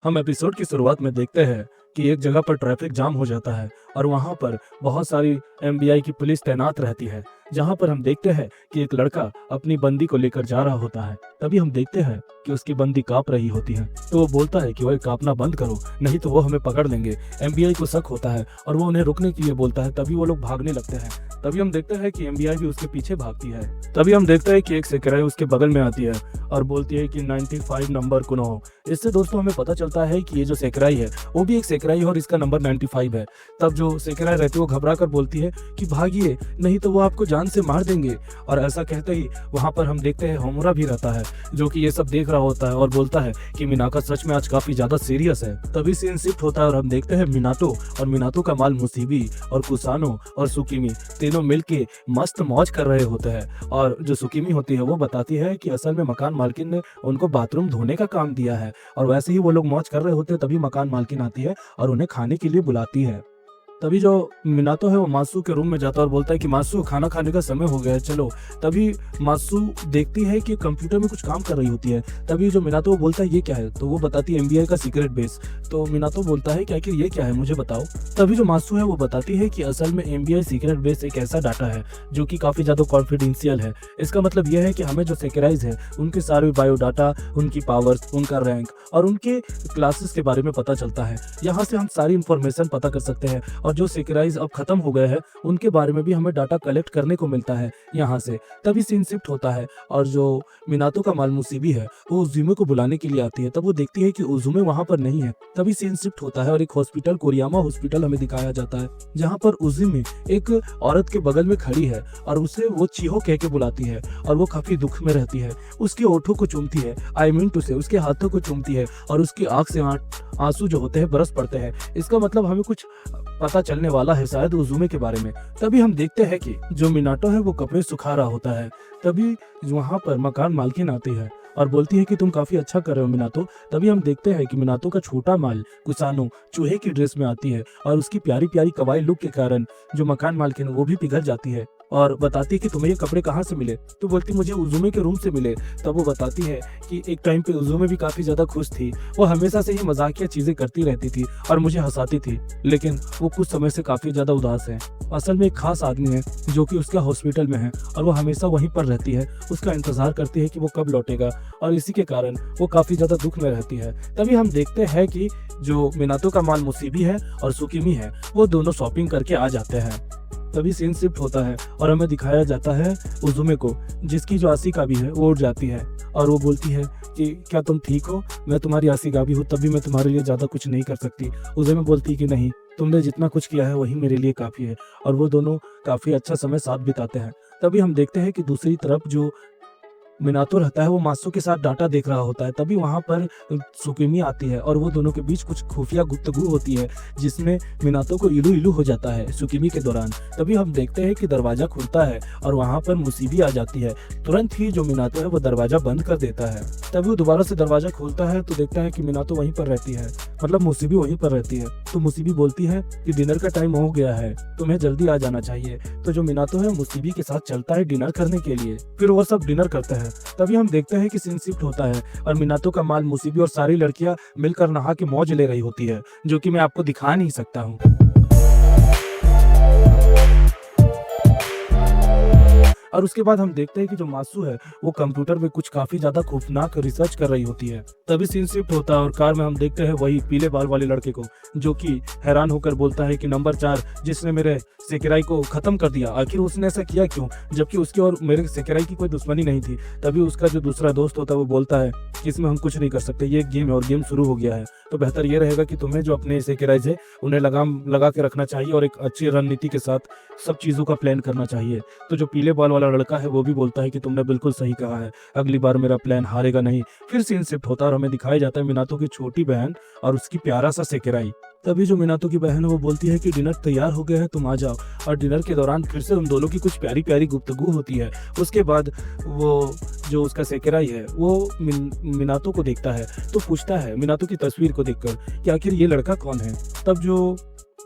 हम एपिसोड की शुरुआत में देखते हैं कि एक जगह पर ट्रैफिक जाम हो जाता है और वहां पर बहुत सारी एमबीआई की पुलिस तैनात रहती है। जहां पर हम देखते हैं कि एक लड़का अपनी बंदी को लेकर जा रहा होता है। तभी हम देखते हैं कि उसकी बंदी कांप रही होती है, तो वो बोलता है कि वह कांपना बंद करो, नहीं तो वो हमें पकड़ लेंगे। एमबीआई को शक होता है और वो उन्हें रुकने के लिए बोलता है। तभी वो लोग भागने लगते हैं। तभी हम देखते हैं कि एमबीआई भी उसके पीछे भागती है। तभी हम देखते हैं कि एक सेक्रेटरी उसके बगल में आती है और बोलती है कि 95 नंबर को नो। इससे दोस्तों हमें पता चलता है कि ये जो सेक्रेटरी है वो भी एक सेक्रेटरी है और इसका नंबर 95 है। तब जो सेक्रेटरी रहती है वो घबरा कर बोलती है कि भागिए, नहीं तो वो आपको जान से मार देंगे। और ऐसा कहते ही वहां पर हम देखते हैं होमुरा भी रहता है, जो कि ये सब देख रहा होता है और बोलता है कि मिनाका सच में आज काफी ज्यादा सीरियस है। तभी सीन शिफ्ट होता है और हम देखते हैं मिनातो और मिनातो का माल मुसीबी और कुसानो और सुकीमी तीनों मिलके मस्त मौज कर रहे होते हैं। और जो सुकीमी होती है वो बताती है कि असल में मकान मालकिन ने उनको बाथरूम धोने का काम दिया है। और वैसे ही वो लोग मौज कर रहे होते हैं, तभी मकान मालकिन आती है और उन्हें खाने के लिए बुलाती है। तभी जो मिनातो है वो मासू के रूम में जाता है और बोलता है कि मासू खाना खाने का समय हो गया है, चलो। तभी मासू देखती है कि कंप्यूटर में कुछ काम कर रही होती है। तभी जो मिनातो बोलता है ये क्या है, तो वो बताती है एमबीआई का सीक्रेट बेस। तो मिनातो बोलता है कि आखिर ये क्या है, मुझे बताओ। तभी जो मासू है वो बताती है कि असल में एमबीआई सीक्रेट बेस एक ऐसा डाटा है जो कि काफी ज्यादा कॉन्फिडेंशियल है। इसका मतलब यह है कि हमें जो सेक्रेटरीज है उनके सारे बायोडाटा, उनकी पावर्स, उनका रैंक और उनके क्लासेस के बारे में पता चलता है। यहाँ से हम सारी इंफॉर्मेशन पता कर सकते हैं और जो सेक्रेटरीज अब खत्म हो गए हैं उनके बारे में भी हमें डाटा कलेक्ट करने को मिलता है यहाँ से। तभी सीन शिफ्ट होता है और जो मिनातो का माल मुसीबी है वो उजुमे को बुलाने के लिए आती है। तब वो देखती है कि उजुमे वहां पर नहीं है। तभी सीन शिफ्ट होता है और एक हॉस्पिटल, कोरियामा हॉस्पिटल हमें दिखाया जाता है, जहाँ पर उजुमे एक औरत के बगल में खड़ी है और उसे वो चीहो कह के बुलाती है और वो काफी दुख में रहती है। उसके ओठों को चूमती है, आई मीन टू से उसके हाथों को चूमती है और उसकी आंख से आंसू जो होते हैं बरस पड़ते हैं। इसका मतलब हमें कुछ पता चलने वाला है शायद उजुमे के बारे में। तभी हम देखते हैं कि जो मिनाटो है वो कपड़े सुखा रहा होता है। तभी वहां पर मकान मालकिन आती है और बोलती है कि तुम काफी अच्छा कर रहे हो मिनातो। तभी हम देखते हैं कि मिनातो का छोटा माल कुसानो चूहे की ड्रेस में आती है और उसकी प्यारी प्यारी कवाई लुक के कारण जो मकान मालकिन है वो भी पिघल जाती है और बताती है कि तुम्हें ये कपड़े कहाँ से मिले। तो बोलती मुझे उजुमे के रूम से मिले। तब वो बताती है कि एक टाइम पे उजुमे भी काफी ज्यादा खुश थी, वो हमेशा से ही मजाकिया चीजें करती रहती थी और मुझे हंसाती थी, लेकिन वो कुछ समय से काफी ज्यादा उदास है। असल में एक खास आदमी है जो कि उसका हॉस्पिटल में है और वो हमेशा वहीं पर रहती है, उसका इंतजार करती है कि वो कब लौटेगा और इसी के कारण वो काफी ज्यादा दुख में रहती है। तभी हम देखते हैं कि जो मिनातो का माल मुसीबी है और सुकीमी है वो दोनों शॉपिंग करके आ जाते हैं। तभी सीन शिफ्ट होता है और हमें दिखाया जाता है उजुमे को, जिसकी जो आशिका है वो उड़ जाती है और वो बोलती है कि क्या तुम ठीक हो, मैं तुम्हारी आशिका हूँ, तभी मैं तुम्हारे लिए ज्यादा कुछ नहीं कर सकती। उजुमे बोलती कि नहीं, तुमने जितना कुछ किया है वही मेरे लिए काफी है। और वो दोनों काफी अच्छा समय साथ बिताते हैं। तभी हम देखते हैं कि दूसरी तरफ जो मिनातो रहता है वो मासू के साथ डाटा देख रहा होता है। तभी वहां पर सुकीमी आती है और वो दोनों के बीच कुछ खुफिया गुफ्तगू होती है जिसमें मिनातो को इलू इलू हो जाता है सुकीमी के दौरान। तभी हम देखते हैं कि दरवाजा खुलता है और वहां पर मुसीबी आ जाती है। तुरंत ही जो मिनातो है वो दरवाजा बंद कर देता है। तभी वो दोबारा से दरवाजा खोलता है तो देखता है कि मिनातो वहीं पर रहती है, मतलब मुसीबी वहीं पर रहती है। तो मुसीबी बोलती है कि डिनर का टाइम हो गया है, तुम्हें जल्दी आ जाना चाहिए। तो जो मिनातो है मुसीबी के साथ चलता है डिनर करने के लिए। फिर वो सब डिनर करते हैं। तभी हम देखते हैं कि सीन शिफ्ट होता है और मिनातो का माल मुसीबी और सारी लड़कियां मिलकर नहा के मौज ले रही होती है, जो कि मैं आपको दिखा नहीं सकता हूँ। और उसके बाद हम देखते हैं कि जो मासू है वो कंप्यूटर में कुछ काफी ज्यादा खौफनाक रिसर्च कर रही होती है। तभी सीन शिफ्ट होता है और कार में हम देखते हैं वही पीले बाल वाले लड़के को, जो कि हैरान होकर बोलता है कि नंबर 4 जिसने मेरे सेकेराई को खत्म कर दिया, आखिर उसने ऐसा किया क्यों, जबकि उसकी और मेरे सेकेराई की कोई दुश्मनी नहीं थी। तभी उसका जो दूसरा दोस्त होता है वो बोलता है कि इसमें हम कुछ नहीं कर सकते, ये एक गेम है और गेम शुरू हो गया है, तो बेहतर ये रहेगा कि तुम्हें जो अपने सेकेराइज है उन्हें लगाम लगा के रखना चाहिए और एक अच्छी रणनीति के साथ सब चीजों का प्लान करना चाहिए। तो जो पीले बाल वाला लड़का है वो भी बोलता है कि तुमने बिल्कुल सही कहा है, अगली बार मेरा प्लान हारेगा नहीं। फिर सीन शिफ्ट होता है और हमें दिखाया जाता है मिनातो की छोटी बहन और उसकी प्यारा सा सेकेराई। तभी जो मिनातो की बहन है वो बोलती है कि डिनर तैयार हो गया है, तुम आ जाओ। और डिनर के दौरान फिर से उन दोनों की कुछ प्यारी प्यारी गुफ्तगू होती है। उसके बाद वो जो उसका सेकेराई है वो मिनातो को देखता है तो पूछता है मिनातो की तस्वीर को देखकर कि आखिर ये लड़का कौन है। तब जो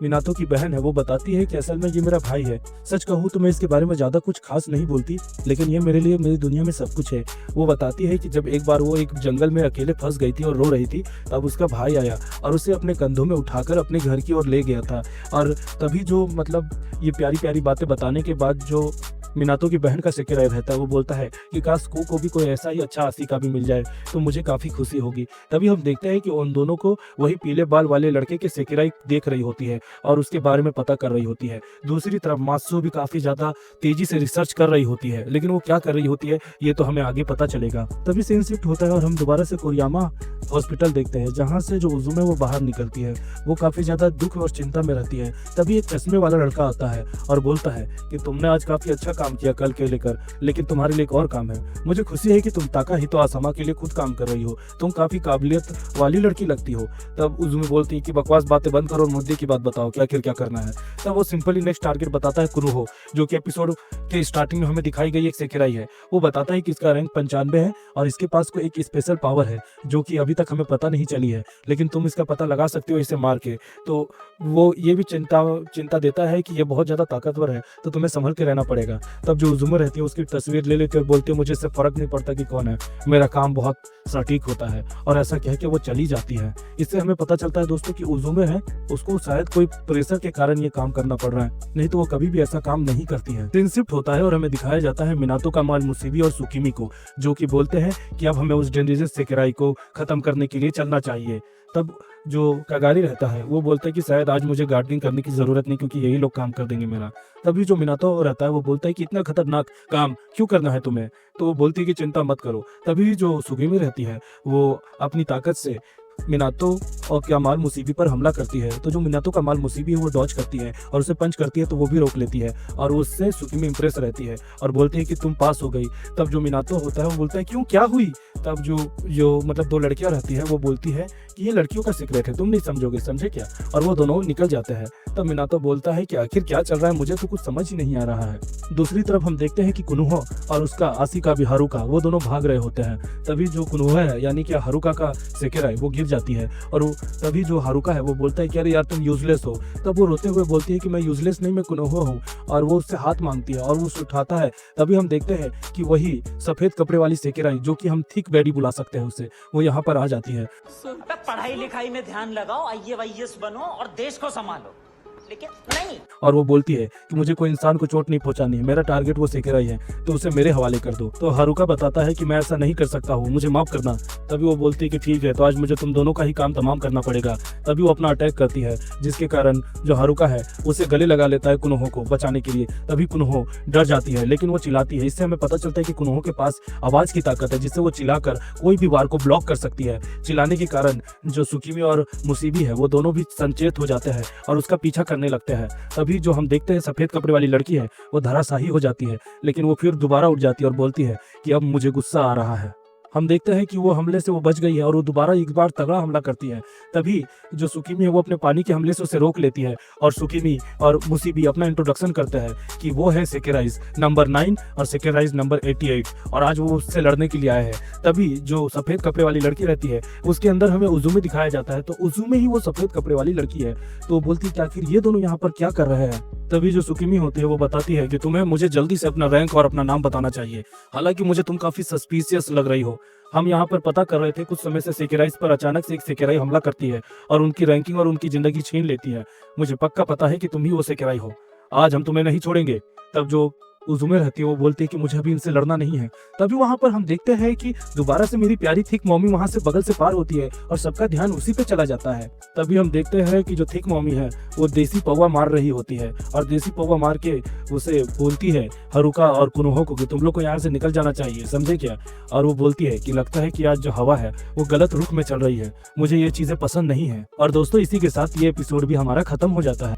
मिनातो की बहन है वो बताती है कि असल में ये मेरा भाई है। सच कहूँ तो मैं इसके बारे में ज़्यादा कुछ खास नहीं बोलती, लेकिन ये मेरे लिए मेरी दुनिया में सब कुछ है। वो बताती है कि जब एक बार वो एक जंगल में अकेले फंस गई थी और रो रही थी, तब उसका भाई आया और उसे अपने कंधों में उठाकर अपने घर की ओर ले गया था। और तभी जो मतलब ये प्यारी प्यारी बातें बताने के बाद जो मिनातो की बहन का सेकेराई रहता है वो बोलता है कि काश को भी कोई ऐसा ही अच्छा आशिका भी मिल जाए तो मुझे काफ़ी खुशी होगी। तभी हम देखते हैं कि उन दोनों को वही पीले बाल वाले लड़के के सेकेराई देख रही होती है और उसके बारे में पता कर रही होती है। दूसरी तरफ मात्सु भी काफ़ी ज़्यादा तेजी से रिसर्च कर रही होती है, लेकिन वो क्या कर रही होती है ये तो हमें आगे पता चलेगा। तभी सीन शिफ्ट होता है और हम दोबारा से कोरियामा हॉस्पिटल देखते हैं, जहाँ से जो उजुमे वो बाहर निकलती है। वो काफ़ी ज़्यादा दुख और चिंता में रहती है। तभी एक चश्मे वाला लड़का आता है और बोलता है कि तुमने आज काफ़ी अच्छा काम किया कल के लेकर, लेकिन तुम्हारे लिए एक और काम है। मुझे खुशी है कि तुम ताका हितो आसामा के लिए खुद काम कर रही हो, तुम काफ़ी काबिलियत वाली लड़की लगती हो। तब उजुमे बोलती है कि बकवास बातें बंद करो और मुद्दे की बात बताओ, क्या आखिर क्या करना है। तब वो सिंपली नेक्स्ट टारगेट बताता है कुरुहो, जो कि एपिसोड के स्टार्टिंग में हमें दिखाई गई एक सेकेराई है। वो बताता है कि इसका रैंक 95 है और इसके पास कोई एक स्पेशल पावर है जो कि अभी तक हमें पता नहीं चली है, लेकिन तुम इसका पता लगा सकते हो इसे मार के। तो वो ये भी चिंता देता है कि ये बहुत ज़्यादा ताकतवर है, तो तुम्हें संभल के रहना पड़ेगा। तब जो उजुमे रहती है उसकी तस्वीर ले लेते और बोलते हैं मुझे इससे फर्क नहीं पड़ता कि कौन है, मेरा काम बहुत सटीक होता है। और ऐसा कह के वो चली जाती है। इससे हमें पता चलता है दोस्तों कि उजुमे है उसको शायद कोई प्रेशर के कारण ये काम करना पड़ रहा है, नहीं तो वो कभी भी ऐसा काम नहीं करती है। सीन शिफ्ट होता है और हमें दिखाया जाता है मिनातो का माल मुसीबी और सुकीमी को, जो कि बोलते हैं कि अब हमें उस डेंजरस सेकेराई को खत्म करने के लिए चलना चाहिए। तब जो कगारी रहता है वो बोलता है कि शायद आज मुझे गार्डनिंग करने की जरूरत नहीं, क्योंकि यही लोग काम कर देंगे मेरा। तभी जो मिनातो रहता है वो बोलता है कि इतना खतरनाक काम क्यों करना है तुम्हें। तो वो बोलती है कि चिंता मत करो। तभी जो सुगीमी रहती है वो अपनी ताकत से मिनातो और कमाल मुसीबी पर हमला करती है। तो जो मिनातो कमाल मुसीबी है वो डॉज करती है और उसे पंच करती है, तो वो भी रोक लेती है और उससे सुकीमी इंप्रेस रहती है और बोलती है कि तुम पास हो गई। तब जो मिनातो होता है वो बोलता है क्यों, क्या हुई। तब जो मतलब दो लड़कियां रहती है वो बोलती है कि ये लड़कियों का सीक्रेट है, तुम नहीं समझोगे, समझे क्या। और वो दोनों निकल जाते हैं। तब मिनातो बोलता है कि आखिर क्या चल रहा है, मुझे तो कुछ समझ ही नहीं आ रहा है। दूसरी तरफ हम देखते हैं कि कुनुहो और उसका आशिका भी हारुका वो दोनों भाग रहे होते हैं। तभी जो कुनुहो है यानी कि हारुका का सेकेराई वो गिर जाती है और तभी जो हारुका है वो बोलता है कि अरे यार तुम यूजलेस हो। तब वो रोते हुए बोलती है कि मैं यूजलेस नहीं, मैं कुनुहो हूँ। और वो उससे हाथ मांगती है और वो उसे उठाता है। तभी हम देखते हैं कि वही सफेद कपड़े वाली सेकेराई, जो कि हम थिक बेडी बुला सकते हैं उसे, वो यहाँ पर आ जाती है। पढ़ाई लिखाई में ध्यान लगाओ, IAS बनो और देश को संभालो, लेकिन नहीं। और वो बोलती है कि मुझे कोई इंसान को चोट नहीं पहुंचानी है, मेरा टारगेट वो सेकेराई है, तो उसे मेरे हवाले कर दो। तो हारुका बताता है कि मैं ऐसा नहीं कर सकता हूँ, मुझे माफ करना। तभी वो बोलती है कि ठीक है, तो आज मुझे तुम दोनों का ही काम तमाम करना पड़ेगा। तभी वो अपना अटैक करती है, जिसके कारण जो हारुका है उसे गले लगा लेता है कुनुहो को बचाने के लिए। तभी कुनुहो डर जाती है, लेकिन वो चिल्लाती है। इससे हमें पता चलता है कि कुनुहो के पास आवाज की ताकत है, जिससे वो चिल्लाकर कोई भी वार को ब्लॉक कर सकती है। चिल्लाने के कारण जो सुकीमी और मुसीबी है वो दोनों भी संचेत हो जाते हैं और उसका पीछा करने लगते हैं। तभी जो हम देखते हैं सफेद कपड़े वाली लड़की है वो धराशाही हो जाती है, लेकिन वो फिर दोबारा उठ जाती है और बोलती है कि अब मुझे गुस्सा आ रहा है। हम देखते हैं कि वो हमले से वो बच गई है और वो दोबारा एक बार तगड़ा हमला करती है। तभी जो सुकीमी है वो अपने पानी के हमले से उसे रोक लेती है और सुकीमी और मुसीबी अपना इंट्रोडक्शन करते हैं कि वो है सेकेराइज नंबर 9 और सेकेराइज नंबर 88 और आज वो उससे लड़ने के लिए आए हैं। तभी जो सफेद कपड़े वाली लड़की रहती है उसके अंदर हमें उजुमे दिखाया जाता है, तो उजुमे ही वो सफेद कपड़े वाली लड़की है। तो बोलती है कि आखिर ये दोनों यहाँ पर क्या कर रहे हैं। तभी जो सुकीमी होती है वो बताती है कि तुम्हें मुझे जल्दी से अपना रैंक और अपना नाम बताना चाहिए, हालांकि मुझे तुम काफी सस्पिशियस लग रही हो। हम यहाँ पर पता कर रहे थे कुछ समय से सेकेराइज पर अचानक से एक सेकेराई हमला करती है और उनकी रैंकिंग और उनकी जिंदगी छीन लेती है। मुझे पक्का पता है कि तुम ही वो सेकेराई हो, आज हम तुम्हें नहीं छोड़ेंगे। तब जो उजुमे रहती है वो बोलती है कि मुझे अभी इनसे लड़ना नहीं है। तभी वहां पर हम देखते हैं कि दोबारा से मेरी प्यारी थिक मॉमी वहां से बगल से पार होती है और सबका ध्यान उसी पे चला जाता है। तभी हम देखते हैं कि जो थिक मॉमी है वो देसी पौवा मार रही होती है और देसी पौवा मार के उसे बोलती है हारुका और कुनुहो को कि तुम लोग को यहाँ से निकल जाना चाहिए, समझे क्या। और वो बोलती है कि लगता है कि आज जो हवा है वो गलत रुख में चल रही है, मुझे ये चीजें पसंद नहीं है। और दोस्तों इसी के साथ ये एपिसोड भी हमारा खत्म हो जाता है।